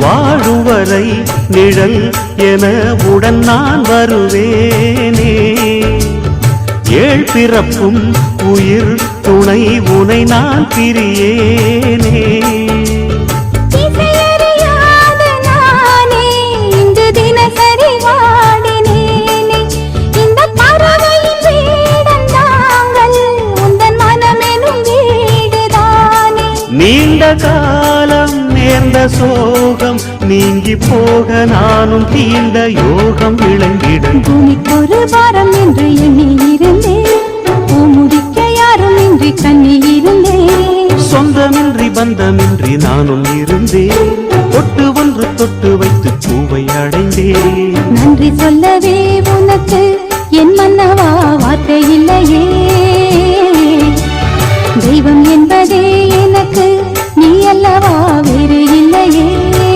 வாழும் வரை நிழல் என உடன் நான் வருவேனே. ஏழ் பிறப்பும் உயிர் துணை உனை நான் பிரியேனே. நீண்ட காலம் நேர்ந்த சோகம் நீங்கி போக நானும் தீண்ட யோகம் விளங்கிடும். பூமிக்கொரு வாரம் என்று எண்ணி இருந்தேன், பூமுடிக்க யாரும் இன்றி கண்ணி இருந்தேன். சொந்தமின்றி பந்தமின்றி நானும் இருந்தேன், தொட்டு ஒன்று தொட்டு